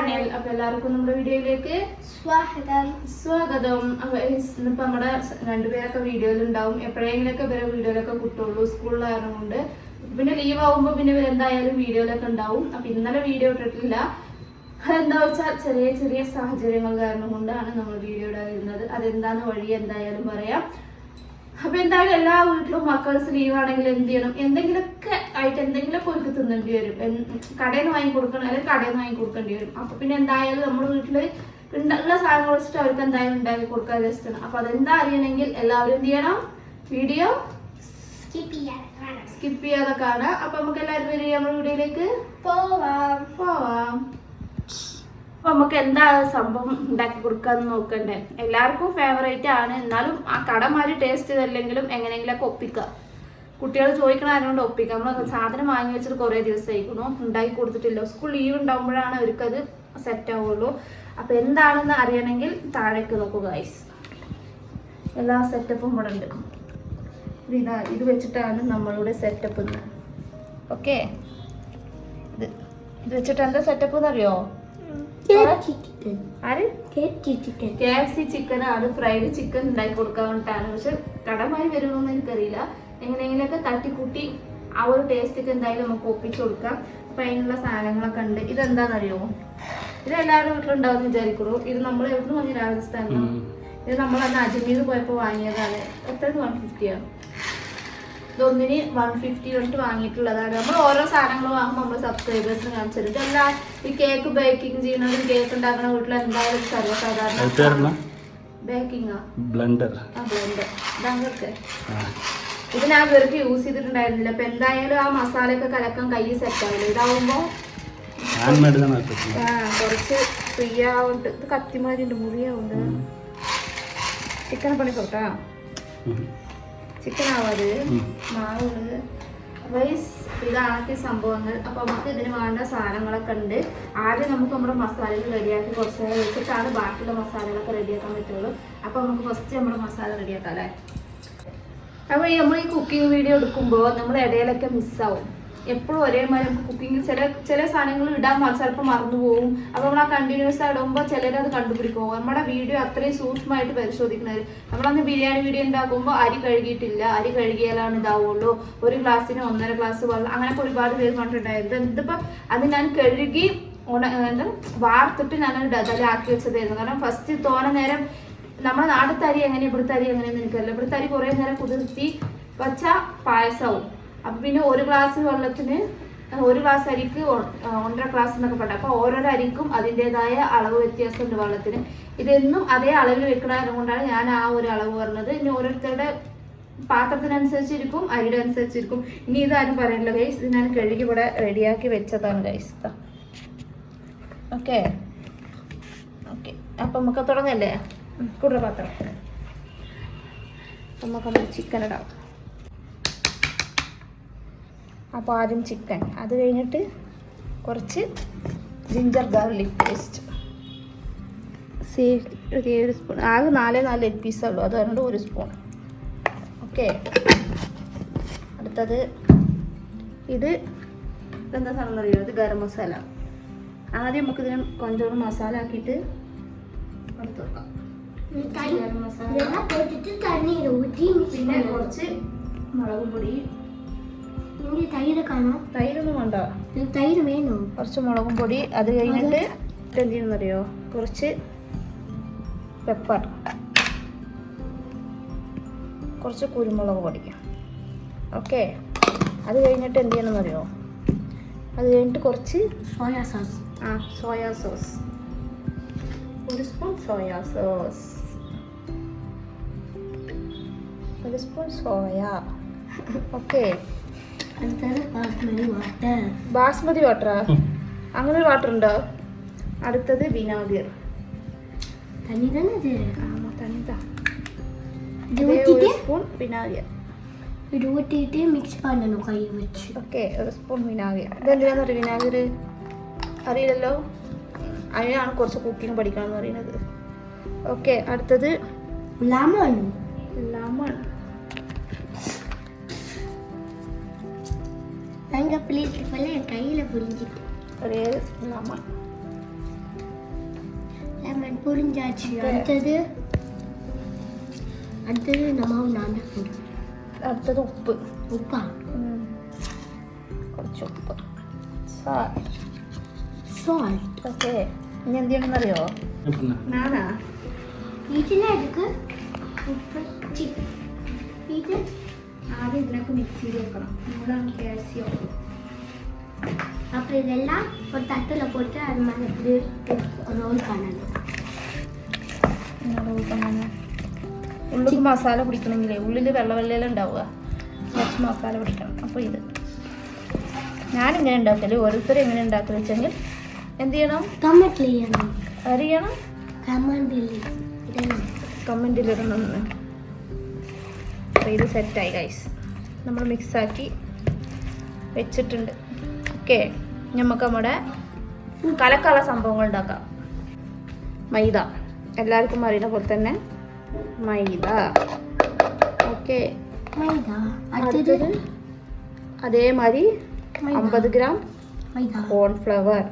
Channel. അപ്പൊ എല്ലാവർക്കും നമ്മുടെ വീഡിയോയിലേക്ക് സ്വാഗതം. അപ്പൊ ഇന്നിപ്പോ നമ്മുടെ രണ്ടുപേരൊക്കെ വീഡിയോയിൽ ഉണ്ടാവും. എപ്പോഴെങ്കിലൊക്കെ ഇവരെ വീഡിയോയിലൊക്കെ കിട്ടുള്ളൂ, സ്കൂളിലായിരുന്നു കൊണ്ട്. പിന്നെ ലീവ് ആവുമ്പോ പിന്നെ എന്തായാലും വീഡിയോയിലൊക്കെ ഉണ്ടാവും. അപ്പൊ ഇന്നലെ വീഡിയോ ഇട്ടിട്ടില്ല. അതെന്താ വെച്ചാൽ ചെറിയ ചെറിയ സാഹചര്യങ്ങൾ കാരണം കൊണ്ടാണ് നമ്മൾ വീഡിയോ ഇടാതിരുന്നത്. അതെന്താന്ന് വഴി എന്തായാലും പറയാം. അപ്പൊ എന്തായാലും എല്ലാ വീട്ടിലും മക്കൾസ് ലീവ് ആണെങ്കിൽ എന്ത് ചെയ്യണം, എന്തെങ്കിലുമൊക്കെ ആയിട്ട് എന്തെങ്കിലുമൊക്കെ ഒരുക്ക് തിന്നേണ്ടി വരും. കടയിൽ നിന്ന് വാങ്ങി കൊടുക്കണം, അല്ലെങ്കിൽ കടയിൽ നിന്ന് വാങ്ങി കൊടുക്കേണ്ടി വരും. അപ്പൊ പിന്നെ എന്തായാലും നമ്മുടെ വീട്ടില് ഉള്ള സാധനങ്ങൾ വെച്ചിട്ട് അവർക്ക് എന്തായാലും ഉണ്ടാക്കി കൊടുക്കാൻ ജസ്റ്റ്. അപ്പൊ അതെന്താ അറിയണമെങ്കിൽ എല്ലാവരും എന്ത് ചെയ്യണം, വീഡിയോ സ്കിപ്പ് ചെയ്യാതെ കാണാം. അപ്പൊ നമുക്ക് എല്ലാവരും വരും നമ്മുടെ വീഡിയോയിലേക്ക് പോവാം. അപ്പൊ നമുക്ക് എന്താ സംഭവം ഉണ്ടാക്കി കൊടുക്കാന്ന് നോക്കണ്ടേ. എല്ലാവർക്കും ഫേവറേറ്റ് ആണ്, എന്നാലും ആ കടമാതിരി ടേസ്റ്റ് ചെയ്തല്ലെങ്കിലും എങ്ങനെയെങ്കിലൊക്കെ ഒപ്പിക്കുക. കുട്ടികൾ ചോദിക്കണ ആയതുകൊണ്ട് ഒപ്പിക്കുക. നമ്മൾ സാധനം വാങ്ങി വെച്ചിട്ട് കുറേ ദിവസമായിരിക്കണു, ഉണ്ടാക്കി കൊടുത്തിട്ടില്ല. സ്കൂൾ ലീവ് ഉണ്ടാകുമ്പോഴാണ് അവർക്കത് സെറ്റ് ആവുള്ളൂ. അപ്പൊ എന്താണെന്ന് അറിയണമെങ്കിൽ താഴേക്ക് നോക്കുക ഗൈസ്. എല്ലാ സെറ്റപ്പും ഇവിടെ ഉണ്ട്. ഇത് വെച്ചിട്ടാണ് നമ്മളുടെ സെറ്റപ്പ്. ഓക്കെ, ഇത് വെച്ചിട്ട് എന്താ സെറ്റപ്പ് എന്നറിയോ? KFC ചിക്കൻ ആണ്, ഫ്രൈഡ് ചിക്കൻ ഉണ്ടാക്കി കൊടുക്കാൻ വേണ്ടിട്ടാണ്. പക്ഷെ കടമായി വരുമെന്ന് എനിക്കറിയില്ല. എങ്ങനെയെങ്കിലൊക്കെ തട്ടിക്കൂട്ടി ആ ഒരു ടേസ്റ്റൊക്കെ എന്തായാലും നമുക്ക് ഒപ്പിച്ചു കൊടുക്കാം. അപ്പൊ അതിനുള്ള സാധനങ്ങളൊക്കെ ഉണ്ട്. ഇതെന്താണെന്നറിയോ? ഇത് എല്ലാവരുടെ വീട്ടിലുണ്ടാവും വിചാരിക്കുള്ളൂ. ഇത് നമ്മൾ എവിടെ വാങ്ങി? രാജസ്ഥാനിലാണ്. ഇത് നമ്മൾ അന്ന് അജ്മീർ പോയപ്പോൾ വാങ്ങിയതാണ്. എത്ര? 150 ആണ്. ഇതൊന്നിന് 150 തൊട്ട് വാങ്ങിയിട്ടുള്ളതാണ്. നമ്മൾ ഓരോ സാധനങ്ങൾ വാങ്ങുമ്പോൾ നമ്മൾ സബ്സ്ക്രൈബേഴ്സിന് കാണിച്ചിട്ട് ഇതെല്ലാം ഈ കേക്ക് ബേക്കിംഗ് ചെയ്യുന്നതും കേക്ക് ഉണ്ടാക്കുന്ന വീട്ടിൽ എന്തായാലും സർവ്വസാധാരണ ബേക്കിംഗ് ബ്ലെൻഡർ ഇതങ്ങൾക്ക് ഇത് ഞാൻ ഇവർക്ക് യൂസ് ചെയ്തിട്ടുണ്ടായിരുന്നില്ല. അപ്പൊ എന്തായാലും ആ മസാലയൊക്കെ കലക്കാൻ കൈ സെറ്റ് ആവില്ല. ഇതാവുമ്പോ കുറച്ച് ഫ്രീ ആവുന്നുണ്ട്. ഇത് കത്തിമാരിണ്ട്, മുറിയാവുണ്ട്. ചിക്കൻ പണിക്കോട്ടാ, ചിക്കൻ ആവാത് മാവുള്ളത് വൈസ്. ഇതാണ് സംഭവങ്ങൾ. അപ്പൊ നമുക്ക് ഇതിന് വേണ്ട സാധനങ്ങളൊക്കെ ഉണ്ട്. ആദ്യം നമുക്ക് നമ്മുടെ മസാലകൾ റെഡിയാക്കി കുറച്ച് നേരം വെച്ചിട്ടാണ് ബാക്കിയുള്ള മസാലകളൊക്കെ റെഡിയാക്കാൻ പറ്റുള്ളൂ. അപ്പൊ നമുക്ക് ഫസ്റ്റ് നമ്മുടെ മസാല റെഡിയാക്കാം അല്ലേ. അപ്പൊ നമ്മൾ ഈ കുക്കിംഗ് വീഡിയോ എടുക്കുമ്പോൾ നമ്മൾ ഇടയിലൊക്കെ മിസ്സാവും. എപ്പോഴും ഒരേമാതിരി നമുക്ക് കുക്കിംഗ് ചില സാധനങ്ങൾ ഇടാൻ ചിലപ്പോൾ മറന്നു പോകും. അപ്പോൾ നമ്മൾ ആ കണ്ടിന്യൂസ് ഇടുമ്പോൾ ചിലരത് കണ്ടുപിടിക്കും. നമ്മുടെ വീഡിയോ അത്രയും സൂക്ഷ്മമായിട്ട് പരിശോധിക്കുന്നത്. നമ്മളന്ന് ബിരിയാണി വീഡിയോ ഉണ്ടാക്കുമ്പോൾ അരി കഴുകിയിട്ടില്ല, അരി കഴുകിയാലാണ് ഇതാവുള്ളൂ, ഒരു ഗ്ലാസ്സിന് 1.5 ഗ്ലാസ് വെള്ളം, അങ്ങനെയൊക്കെ ഒരുപാട് പേര് കണ്ടിട്ടുണ്ടായിരുന്നു. ഇതിപ്പോൾ അത് ഞാൻ കഴുകി എന്താ വാർത്തിട്ട് ഞാനൊരു ഡതലാക്കി വെച്ചതായിരുന്നു. കാരണം ഫസ്റ്റ് തോനെ നേരം നമ്മുടെ നാടത്തെ അരി എങ്ങനെ ഇവിടുത്തെ അരി എങ്ങനെയെന്ന് എനിക്കറിയില്ല. ഇവിടുത്തെ അരി കുറേ നേരം കുതിർത്തി വച്ച പായസവും. അപ്പൊ പിന്നെ ഒരു ഗ്ലാസ് വെള്ളത്തിന് ഒരു ഗ്ലാസ് അരിക്ക് 1.5 ഗ്ലാസ് എന്നൊക്കെ പറയാം. അപ്പൊ ഓരോരോ അരിക്കും അതിൻ്റെതായ അളവ് വ്യത്യാസമുണ്ട് വെള്ളത്തിന്. ഇതെന്നും അതേ അളവിൽ വെക്കണത് കൊണ്ടാണ് ഞാൻ ആ ഒരു അളവ് പറഞ്ഞത്. ഇനി ഓരോരുത്തരുടെ പാത്രത്തിനനുസരിച്ചിരിക്കും, അരിയുടെ അനുസരിച്ചിരിക്കും. ഇനി ഇതാരും പറയണില്ല ഗൈസ്, ഇത് ഞാൻ കഴുകി ഇവിടെ റെഡിയാക്കി വെച്ചതാണ് ഗൈസ്. ഓക്കെ ഓക്കെ, അപ്പൊ നമുക്ക് തുടങ്ങല്ലേ. കൂടുതൽ പാത്രം നമുക്ക് ചിക്കൻ ഇടാം. അപ്പോൾ ആദ്യം ചിക്കൻ, അത് കഴിഞ്ഞിട്ട് കുറച്ച് ജിഞ്ചർ ഗാർലിക് പേസ്റ്റ്, ഒരു സ്പൂൺ. ആകെ 4 ലെഗ് പീസുള്ളൂ, അതുകൊണ്ട് 1 സ്പൂൺ. ഓക്കെ, അടുത്തത് ഇതെന്താ സാധനം അറിയോ? ഇത് ഗരം മസാല. ആദ്യം നമുക്ക് ഇതിന് കൊഞ്ചോറ് മസാല ആക്കിയിട്ട് എടുത്ത് വെക്കാം. ഗരം മസാല, പിന്നെ കുറച്ച് മുളകും പൊടി. തൈരൊന്നും വേണ്ട, തൈര് വേണോ? കുറച്ച് മുളകും പൊടി. അത് കഴിഞ്ഞിട്ട് എന്ത് ചെയ്യണമെന്നറിയോ? കുറച്ച് പെപ്പർ, കുറച്ച് കുരുമുളക് പൊടി. ഓക്കെ, അത് കഴിഞ്ഞിട്ട് എന്ത് ചെയ്യണമെന്നറിയോ? അത് കഴിഞ്ഞിട്ട് കുറച്ച് soya sauce. Soya sauce 1 spoon. Soya sauce 1 spoon soya. Okay, basmati വാട്ടറാ? അങ്ങനെ ഒരു വാട്ടർ ഉണ്ടോ? അടുത്തത് വിനാഗിർ. 1 സ്പൂൺ വിനാഗിർ. മിക്സ് പണ്ണണം കൈ വെച്ച്. Okay, 1 spoon വിനാഗിർ. ഇതെന്തിനാന്ന് പറയുക വിനാഗിർ? അറിയില്ലല്ലോ, അതിനാണ് കുറച്ച് കുക്കിംഗ് പഠിക്കണം എന്ന് പറയുന്നത്. ഓക്കെ, അടുത്തത് ലെമൺ. கையில் புரிஞ்சுட்டு ஒரே லெமன். ലെമൺ പുളിഞ്ചാച്ചി. അടുത്തത് അടുത്തത് ഉപ്പ്. ഉപ്പാ? കുറച്ച് ഉപ്പ്. സോൾട്ട്. ഓക്കെ. ഇനി എന്ത് ചെയ്യണമെന്നറിയോ? നാനാ ഇതിനെടുക്ക് ഉപ്പ്. ഇത് ആദ്യം ഇതിനൊക്കെ മിക്സ് ചെയ്ത് വെക്കണം. നമ്മളാണ് കാൽസ്യം. அப்புறம் இதெல்லாம் ஒரு தட்டில் போட்டு அது மாதிரி இப்படி ரோல் பண்ணணும். ഉള്ളിൽ മസാല പിടിക്കണമെങ്കിലേ ഉള്ളിൽ വെള്ളവെള്ളയെല്ലാം ഉണ്ടാവുക. കുറച്ച് മസാല പിടിക്കണം. അപ്പോൾ ഇത് ഞാനിങ്ങനെ ഉണ്ടാക്കല്. ഓരോരുത്തർ എങ്ങനെ ഉണ്ടാക്കുക വെച്ചെങ്കിൽ എന്ത് ചെയ്യണം? കമൻറ്റിൽ ചെയ്യണം. അറിയണം. കമൻറ്റിലിടണം. അപ്പോൾ ഇത് സെറ്റായി ഗൈസ്. നമ്മൾ മിക്സാക്കി വെച്ചിട്ടുണ്ട്. ഓക്കെ. നമുക്ക് നമ്മുടെ കലക്കല സംഭവങ്ങൾ ഉണ്ടാക്കാം. മൈദ എല്ലാവർക്കും അറിയുന്ന പോലെ തന്നെ മൈദ. ഓക്കെ. അടുത്തത് അതേമാതിരി 50 ഗ്രാം കോൺഫ്ലവർ.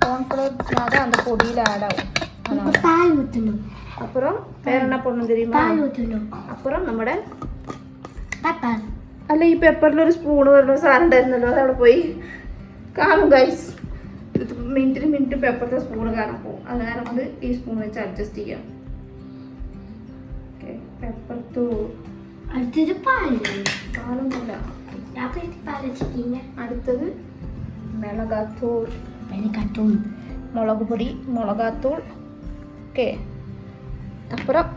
കോൺഫ്ലവർ அந்த பொடியில் ஆட் ஆகும். பால் ஊற்றணும். அப்புறம் வேற என்ன பண்ணணும் தெரியுமா? பால் ஊற்றணும். அப்புறம் നമ്മുടെ പെപ്പർ. അല്ല, ഈ പെപ്പറിലൊരു സ്പൂണ് പറഞ്ഞ സാധനം ഉണ്ടായിരുന്നല്ലോ, അതവിടെ പോയി കാണും ഗൈസ്. മിനിറ്റിന് പെപ്പറിന്റെ സ്പൂണ് കാണാൻ പോകും. അത് കാരണം കൊണ്ട് ഈ സ്പൂൺ വെച്ച് അഡ്ജസ്റ്റ് ചെയ്യാം. ഓക്കെ. പെപ്പർ തൂൾ. അടുത്തത് പാലൊന്നുമില്ല. അടുത്തത് മിളകാത്തൂൾ. മുളക് പൊടി, മിളകാത്തൂൾ. ഓക്കെ. അപ്പുറം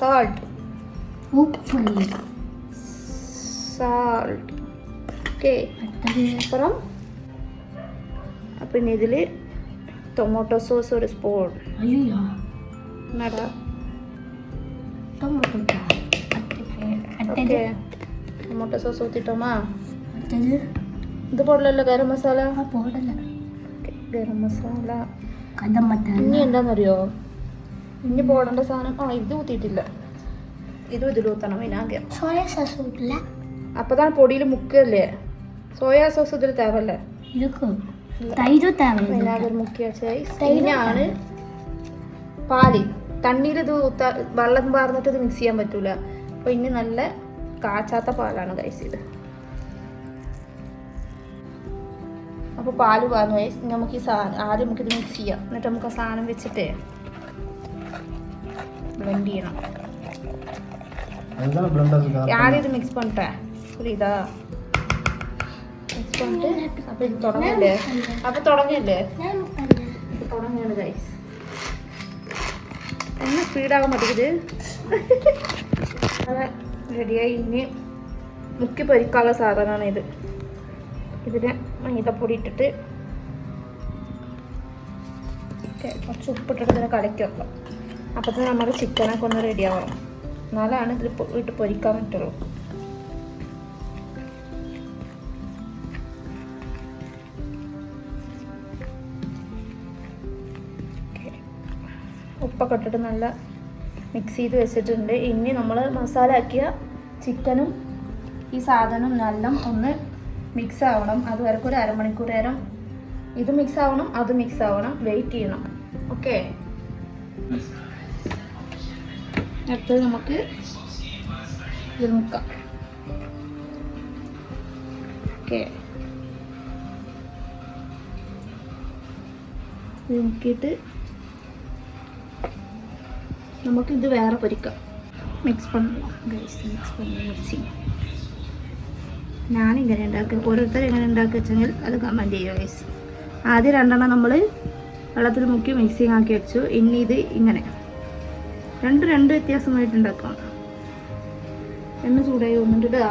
സാൾട്ട്. സാൾട്ട്. ഓക്കെ. അപ്പുറം പിന്നെ ഇതിൽ ടൊമാറ്റോ സോസ് ഒരു സ്പൂൺ. എന്നടാ ഓക്കെ. ടൊമാറ്റോ സോസ് ഊറ്റിട്ടോമാ. ഇത് പോടലല്ലോ ഗരം മസാല. ഗരം മസാല. ഇനി എന്താണെന്നറിയോ? ഇനി പോടേണ്ട സാധനം ഇത് ഊത്തിയിട്ടില്ല. ഇതും ഇതിലൂത്തണം. വിനാഗിരി. Soya sauce ഊട്ടില്ല. അപ്പതാണ് പൊടിയിൽ മുക്കല്ലേ. സോയാ സോസ് ഇതിൽ തേവല്ലേ. വിനാഗിരി മുക്കിയ ഇനിയാണ് പാല്. തണ്ണീർ ഇത് വെള്ളം പാർന്നിട്ട് ഇത് മിക്സ് ചെയ്യാൻ പറ്റൂല. അപ്പൊ ഇനി നല്ല കാച്ചാത്ത പാലാണ് ഗൈസ് ഇത്. അപ്പൊ പാല് പാർന്നു ഗൈസ്. നമുക്ക് ഈ സാധനം ആദ്യം നമുക്കിത് മിക്സ് ചെയ്യാം. എന്നിട്ട് നമുക്ക് ആ സാധനം വെച്ചിട്ട് ബ്ലെൻഡ് ചെയ്യണം. ആദ്യം ഇത് മിക്സ് பண்ணிட்டே புரியுதா? മിക്സ് பண்ணிட்டு അപ്പൊ ഇത് തുടങ്ങില്ലേ? തുടങ്ങിയാണ് ഗൈസ്. ഒന്ന് സ്പീഡാകാൻ മതിയത്. അത് റെഡിയായി. ഇനി മുക്കി പൊരിക്കാനുള്ള സാധനമാണ് ഇത്. ഇതിന് മൈദപ്പൊടി ഇട്ടിട്ട് കുറച്ച് ഉപ്പിട്ടിട്ട് ഇതിനെ കലക്കി വെക്കാം. അപ്പത്തിന് നമ്മുടെ ചിക്കനൊക്കെ ഒന്ന് റെഡി ആവണം. എന്നാലാണ് ഇതിൽ ഇട്ട് പൊരിക്കാൻ പറ്റുള്ളൂ. ഉപ്പൊക്കെ ഇട്ടിട്ട് നല്ല മിക്സ് ചെയ്ത് വെച്ചിട്ടുണ്ട്. ഇനി നമ്മൾ മസാല ആക്കിയ ചിക്കനും ഈ സാധനം നല്ല ഒന്ന് മിക്സ് ആവണം. അതുവരെ ഒരു അരമണിക്കൂർ നേരം ഇത് മിക്സ് ആവണം, അത് മിക്സ് ആവണം. വെയിറ്റ് ചെയ്യണം. ഓക്കെ. അടുത്തത് നമുക്ക് ഇത് മുക്കാം. ഓക്കെ. ഇത് മുക്കിയിട്ട് നമുക്കിത് വേറെ പൊരിക്കാം. മിക്സ് പണണം ഗൈസ്. മിക്സ് ഞാനിങ്ങനെ ഉണ്ടാക്കുക. ഓരോരുത്തർ എങ്ങനെ ഉണ്ടാക്കുക വെച്ചെങ്കിൽ അത് കമൻറ്റ് ചെയ്യുക ഗൈസ്. ആദ്യം 2 നമ്മൾ വെള്ളത്തിൽ മുക്കി മിക്സിങ് ആക്കി വെച്ചു. ഇനി ഇത് ഇങ്ങനെ രണ്ട് വ്യത്യാസമായിട്ട് ഉണ്ടാക്കണം. എണ്ണ ചൂടായി വന്നിട്ട് ഇടുക.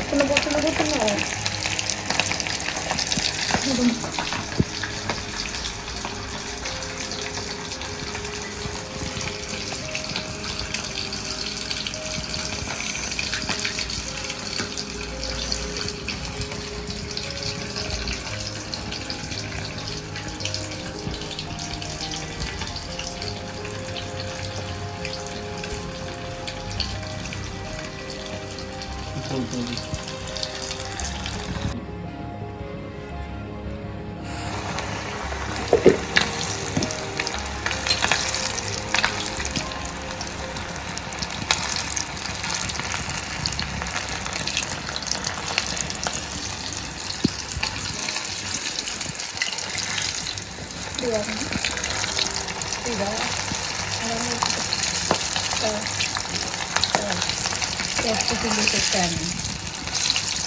പൊട്ടുന്നു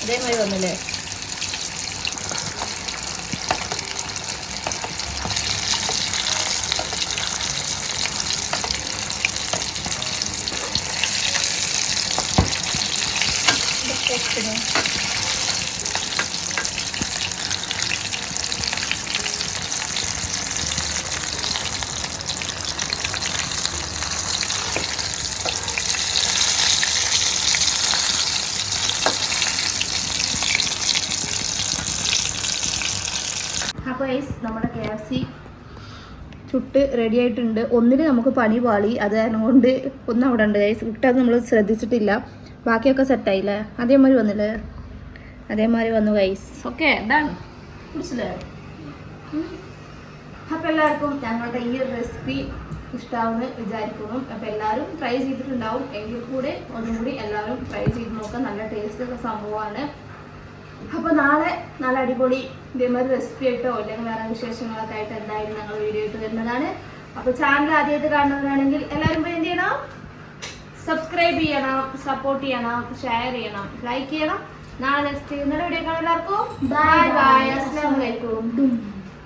അതേമാതിരി വന്നില്ലേ? അപ്പോൾ നമ്മുടെ KFC ചുട്ട് റെഡി ആയിട്ടുണ്ട്. ഒന്നിന് നമുക്ക് പണി പാളി, അത് കാരണം കൊണ്ട് ഒന്നും അവിടെ ഉണ്ട് ഗൈസ്. ഇട്ടത് നമ്മൾ ശ്രദ്ധിച്ചിട്ടില്ല. ബാക്കിയൊക്കെ സെറ്റായില്ലേ? അതേമാതിരി വന്നില്ലേ? അതേമാതിരി വന്നു ഗൈസ്. ഓക്കെ, ഇതാണ് കുടിച്ചില്ലേ? അപ്പോൾ എല്ലാവർക്കും ഞങ്ങളുടെ ഈ റെസിപ്പി ഇഷ്ടമാവുമെന്ന് വിചാരിക്കുന്നു. അപ്പോൾ എല്ലാവരും ട്രൈ ചെയ്തിട്ടുണ്ടാവും. എങ്കിൽ കൂടെ ഒന്നും കൂടി എല്ലാവരും ട്രൈ ചെയ്ത് നോക്കാം. നല്ല ടേസ്റ്റ് സംഭവമാണ്. അപ്പോൾ നാളെ നല്ല അടിപൊളി ഇതേമാതിരി റെസിപ്പി ആയിട്ടോ അല്ലെങ്കിൽ വേറെ വിശേഷങ്ങളൊക്കെ ആയിട്ട് എന്തായാലും ഞങ്ങൾ വീഡിയോ ഇട്ട് വരുന്നതാണ്. അപ്പോൾ ചാനൽ ആദ്യമായിട്ട് കാണുന്നവരാണെങ്കിൽ എല്ലാവരും പോയി എന്ത് ചെയ്യണം? സബ്സ്ക്രൈബ് ചെയ്യണം, സപ്പോർട്ട് ചെയ്യണം, ഷെയർ ചെയ്യണം, ലൈക്ക് ചെയ്യണം. നാളെ നെക്സ്റ്റ് വീഡിയോ കാണാൻ എല്ലാവർക്കും ബൈ ബൈ. അസ്സലാമു അലൈക്കും.